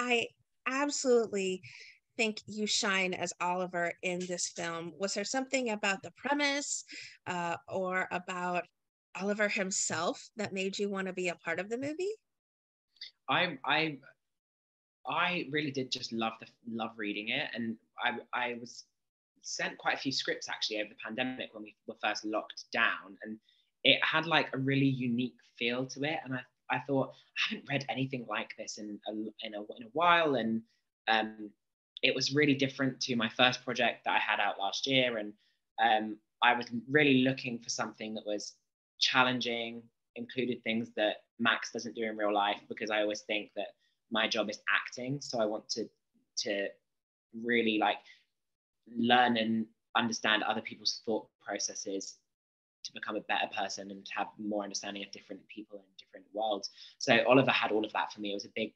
I absolutely think you shine as Oliver in this film. Was there something about the premise or about Oliver himself that made you want to be a part of the movie? I I I really did just love reading it, and I was sent quite a few scripts actually over the pandemic when we were first locked down, and it had like a really unique feel to it, and I thought I haven't read anything like this in a while, and um, it was really different to my first project that I had out last year, and I was really looking for something that was challenging, included things that Max doesn't do in real life, because I always think that my job is acting, so I want to really like learn and understand other people's thought processes to become a better person and to have more understanding of different people in different worlds. So Oliver had all of that for me. It was a big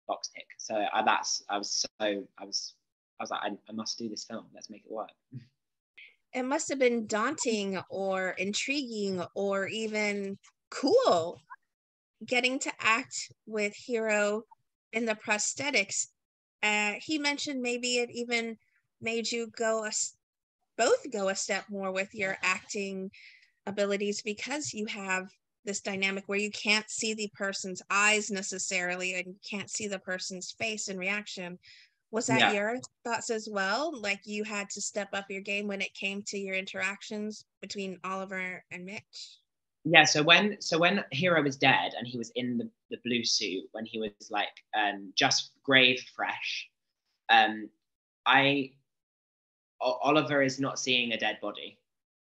box tick. So I was like, I must do this film. Let's make it work. It must have been daunting or intriguing or even cool getting to act with Hero in the prosthetics. He mentioned maybe it even made you both go a step more with your acting abilities because you have this dynamic where you can't see the person's eyes necessarily and you can't see the person's face and reaction. Was that Yeah. your thoughts as well? Like you had to step up your game when it came to your interactions between Oliver and Mitch? Yeah, so when Hero was dead and he was in the blue suit, when he was like just grave fresh, um I Oliver is not seeing a dead body.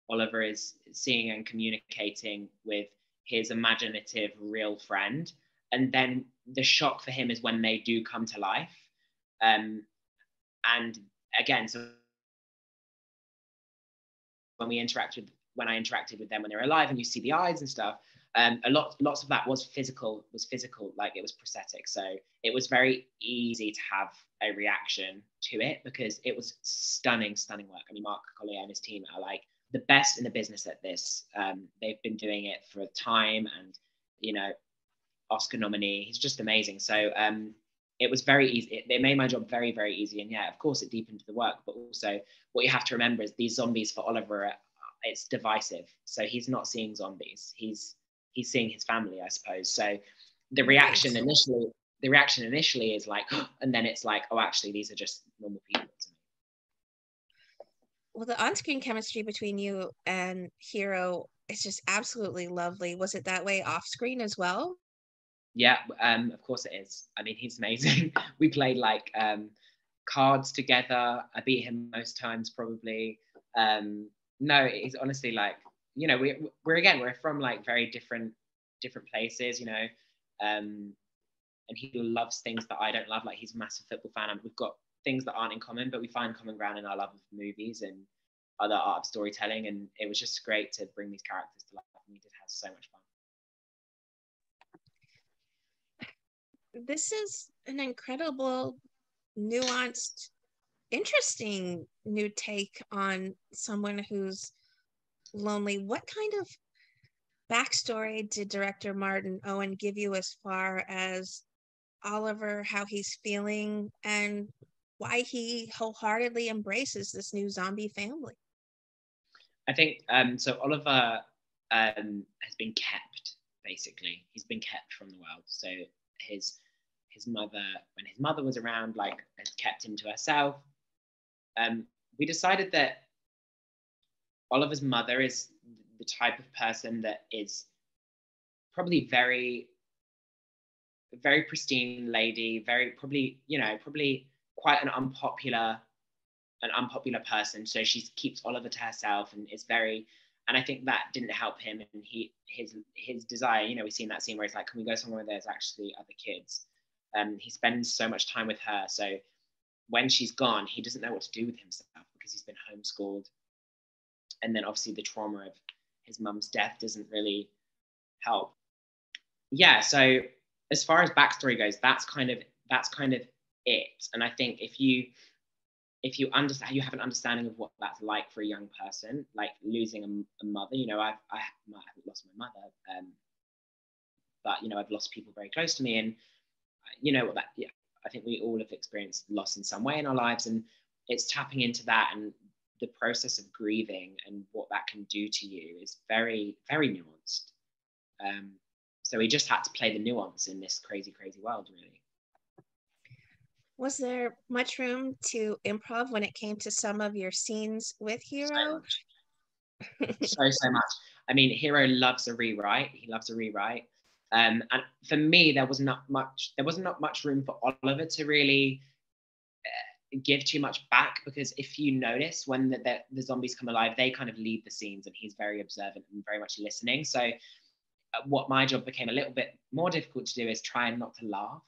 Oliver is seeing and communicating with his imaginative real friend. And then the shock for him is when they do come to life. Um, and again, so when I interacted with them when they were alive and you see the eyes and stuff, lots of that was physical, like it was prosthetic. So it was very easy to have a reaction to it because it was stunning work. I mean, Mark Collier and his team are like the best in the business at this. They've been doing it for a time, and you know, Oscar nominee. He's just amazing. So it was very easy. They made my job very easy. And yeah, of course, it deepened the work. But also, what you have to remember is these zombies for Oliver, it's divisive. So he's not seeing zombies. He's seeing his family, I suppose. So the Right. reaction initially is like, and then it's like, oh, actually, these are just normal people to me. Well, the on-screen chemistry between you and Hero is just absolutely lovely. Was it that way off screen as well? Yeah, of course it is. I mean, he's amazing. We played like cards together. I beat him most times, probably. No, he's honestly like, you know, we're from like very different places, you know, and he loves things that I don't love. Like he's a massive football fan, and we've got things that aren't in common, but we find common ground in our love of movies and other art of storytelling. And it was just great to bring these characters to life, and we did have so much fun. This is an incredible, nuanced, interesting new take on someone who's lonely. What kind of backstory did director Martin Owen give you as far as Oliver, how he's feeling, and why he wholeheartedly embraces this new zombie family? I think so. Oliver has been kept, basically. He's been kept from the world. So his mother, when his mother was around, like has kept him to herself. We decided that Oliver's mother is the type of person that is probably very pristine lady, very probably, you know, probably quite an unpopular person. So she keeps Oliver to herself and is very, and I think that didn't help him. And his desire, you know, we've seen that scene where he's like, can we go somewhere where there's actually other kids? He spends so much time with her. So when she's gone, he doesn't know what to do with himself because he's been homeschooled. And then obviously the trauma of his mum's death doesn't really help. Yeah, so as far as backstory goes, that's kind of it. And I think if you understand, you have an understanding of what that's like for a young person, like losing a mother. You know, I haven't lost my mother, but you know, I've lost people very close to me, and you know what that. Yeah, I think we all have experienced loss in some way in our lives, and it's tapping into that, and the process of grieving and what that can do to you is very, very nuanced. So we just had to play the nuance in this crazy, crazy world, really. Was there much room to improv when it came to some of your scenes with Hero? So much. I mean, Hero loves a rewrite. He loves a rewrite. And for me, there wasn't much room for Oliver to really give too much back, because if you notice, when the zombies come alive, they kind of leave the scenes, and he's very observant and very much listening. So what my job became a little bit more difficult to do is try and not to laugh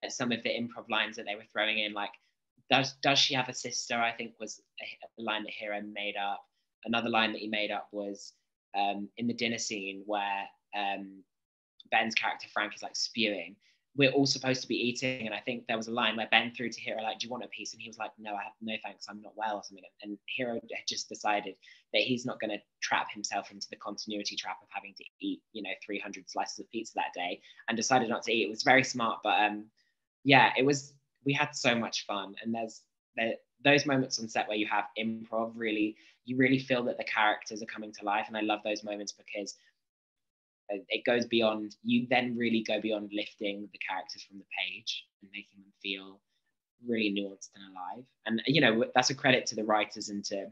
at some of the improv lines that they were throwing in, like does she have a sister, I think was a line that Hero made up. Another line that he made up was in the dinner scene where Ben's character Frank is like spewing. We're all supposed to be eating, and I think there was a line where Ben threw to Hero like, do you want a piece? And he was like, no, no thanks, I'm not well, or something. And Hero had just decided that he's not going to trap himself into the continuity trap of having to eat 300 slices of pizza that day, and decided not to eat. It was very smart, but yeah, we had so much fun. And there's those moments on set where you have improv, you really feel that the characters are coming to life, and I love those moments because it goes beyond, you then really go beyond lifting the characters from the page and making them feel really nuanced and alive. And that's a credit to the writers and to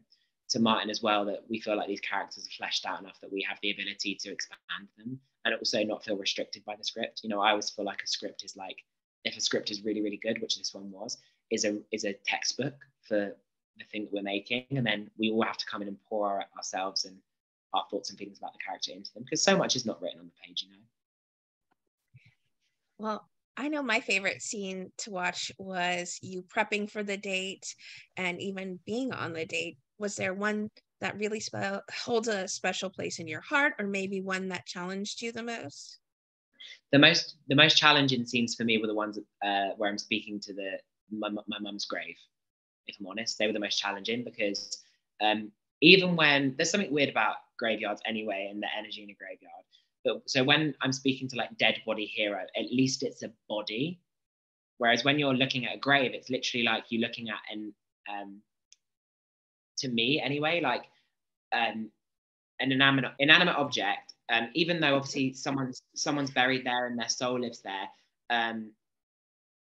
Martin as well, that we feel like these characters are fleshed out enough that we have the ability to expand them and also not feel restricted by the script. I always feel like a script is like, if a script is really, really good, which this one was, is a textbook for the thing that we're making, and then we all have to come in and pour ourselves and our thoughts and feelings about the character into them, because so much is not written on the page. Well, I know my favorite scene to watch was you prepping for the date and even being on the date. Was there one that really holds a special place in your heart, or maybe one that challenged you the most? The most challenging scenes for me were the ones where I'm speaking to my mum's grave. If I'm honest, they were the most challenging, because even when there's something weird about graveyards anyway, and the energy in a graveyard. But so when I'm speaking to like dead body Hero, at least it's a body. Whereas when you're looking at a grave, it's literally like you're looking at to me anyway, like an inanimate object. Even though obviously someone's buried there and their soul lives there.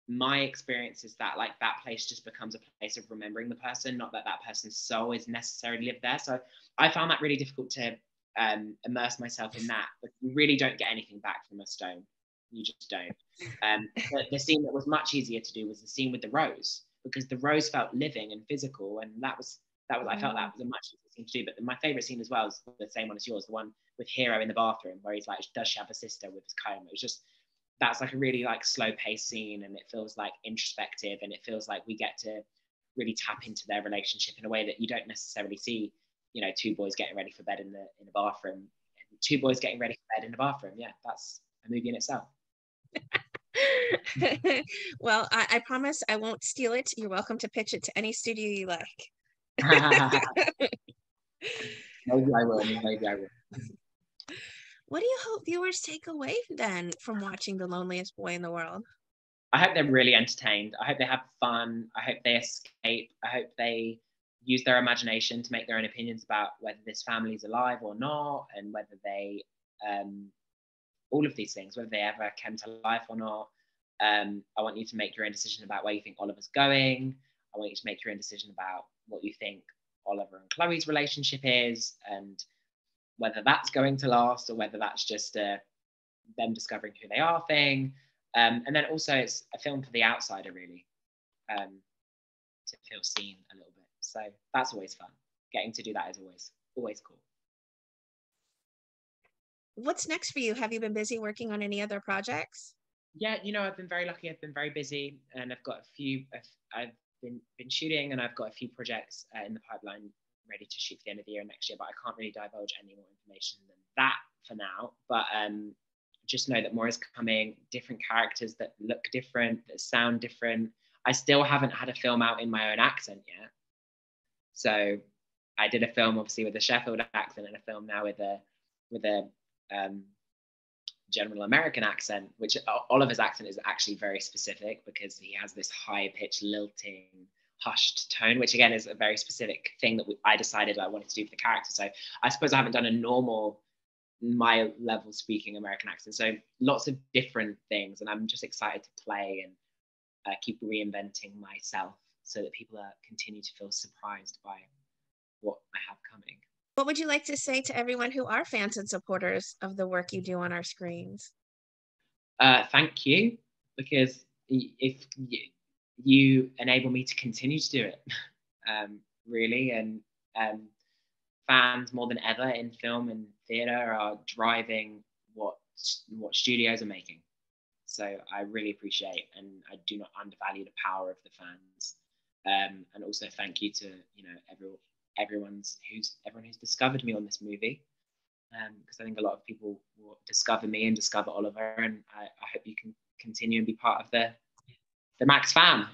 My experience is that like that place just becomes a place of remembering the person, not that person's soul is necessarily lived there. So I found that really difficult to immerse myself in that, but you really don't get anything back from a stone. You just don't. The scene that was much easier to do was the scene with the rose, because the rose felt living and physical, and that was I felt that was a much easier scene to do. But my favorite scene as well is the same one as yours, the one with Hero in the bathroom where he's like, does she have a sister, with his comb. It was just, that's like a really like slow paced scene, and it feels like introspective, and it feels like we get to really tap into their relationship in a way that you don't necessarily see, two boys getting ready for bed in a bathroom. Two boys getting ready for bed in a bathroom. Yeah, that's a movie in itself. Well, I promise I won't steal it. You're welcome to pitch it to any studio you like. Maybe I will. What do you hope viewers take away then from watching The Loneliest Boy in the World? I hope they're really entertained. I hope they have fun. I hope they escape. I hope they use their imagination to make their own opinions about whether this family's alive or not, and whether they, all of these things, whether they ever came to life or not. I want you to make your own decision about where you think Oliver's going. I want you to make your own decision about what you think Oliver and Chloe's relationship is, and whether that's going to last, or whether that's just them discovering who they are thing. And then also it's a film for the outsider, really, to feel seen a little bit. So that's always fun. Getting to do that is always cool. What's next for you? Have you been busy working on any other projects? Yeah, I've been very lucky. I've been very busy, and I've got a few. I've been shooting, and I've got a few projects in the pipeline ready to shoot for the end of the year next year. But I can't really divulge any more information than that for now. But just know that more is coming. Different characters that look different, that sound different. I still haven't had a film out in my own accent yet. So I did a film obviously with a Sheffield accent, and a film now with a general American accent, which Oliver's accent is actually very specific because he has this high-pitched, lilting, hushed tone, which again is a very specific thing that I decided I wanted to do for the character. So I suppose I haven't done a normal, my level speaking American accent. So lots of different things, and I'm just excited to play and keep reinventing myself so that people continue to feel surprised by what I have coming. What would you like to say to everyone who are fans and supporters of the work you do on our screens? Thank you, because if you enable me to continue to do it, really, and fans more than ever in film and theatre are driving what studios are making. So I really appreciate, and I do not undervalue the power of the fans. And also thank you to everyone who's discovered me on this movie, because I think a lot of people will discover me and discover Oliver, and I hope you can continue and be part of the Max fam.